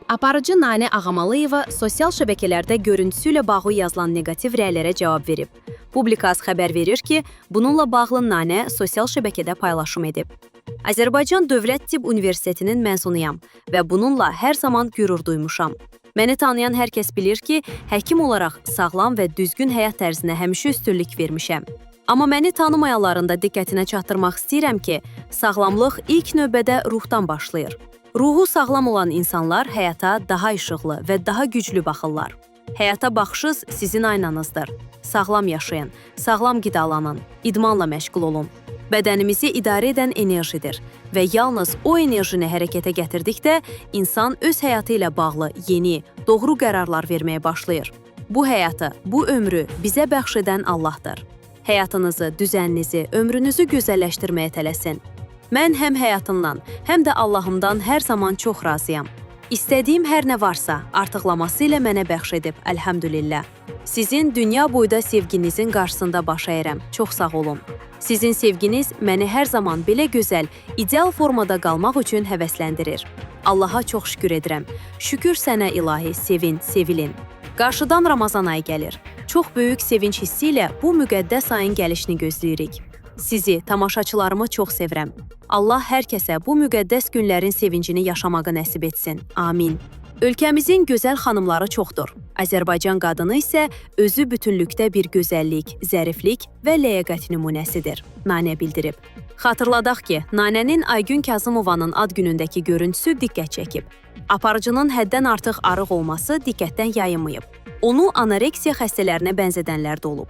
Aparıcı Nanə Ağamalıyeva sosial şəbəkələrdə görüntüsü ilə bağlı yazılan negativ rəylərə cavab verib. Publikas xəbər verir ki, bununla bağlı Nanə sosial şəbəkədə paylaşım edib. Azərbaycan Dövlət Tibb Universitetinin məzunuyam və bununla hər zaman qürur duymuşam. Məni tanıyan hər kəs bilir ki, həkim olaraq sağlam və düzgün həyat tərzinə həmişə üstünlük vermişəm. Amma məni tanımayanların da diqqətinə çatdırmaq istəyirəm ki, sağlamlıq ilk növbədə ruhdan başlayır. Ruhu sağlam olan insanlar həyata daha işıqlı və daha güclü baxırlar. Həyata baxışınız sizin aynanızdır. Sağlam yaşayın, sağlam qidalanın, idmanla məşğul olun. Bədənimizi idarə edən enerjidir və yalnız o enerjini hərəkətə gətirdikdə insan öz həyatı ilə bağlı yeni, doğru qərarlar verməyə başlayır. Bu həyatı, bu ömrü bizə bəxş edən Allahdır. Həyatınızı, düzəninizi, ömrünüzü gözəlləşdirməyə tələsin. Mən həm həyatımdan, həm də Allahımdan hər zaman çox razıyam. İstədiyim hər nə varsa, artıqlaması ilə mənə bəxş edib, əlhəmdülillah. Sizin dünya boyda sevginizin qarşısında baş əyirəm. Çox sağ olun. Sizin sevginiz məni hər zaman belə gözəl, ideal formada qalmaq üçün həvəsləndirir. Allaha çox şükür edirəm. Şükür sənə ilahi, sevin, sevilin. Qarşıdan Ramazan ayı gəlir. Çox böyük sevinç hissi ilə bu müqəddəs ayın gəlişini gözləyirik. Sizi, tamaşaçılarımı çox sevirəm. Allah hər kəsə bu müqəddəs günlərin sevincini yaşamağı nəsib etsin. Amin. Ölkəmizin gözəl xanımları çoxdur. Azərbaycan qadını isə özü bütünlükdə bir gözəllik, zəriflik və ləyaqət nümunəsidir. Nanə bildirib. Xatırladaq ki, Nanənin Aygün Kazımovanın ad günündəki görüntüsü diqqət çəkib. Aparıcının həddən artıq arıq olması diqqətdən yayınmayıb. Onu anoreksiya xəstələrinə bənzədənlər də olub.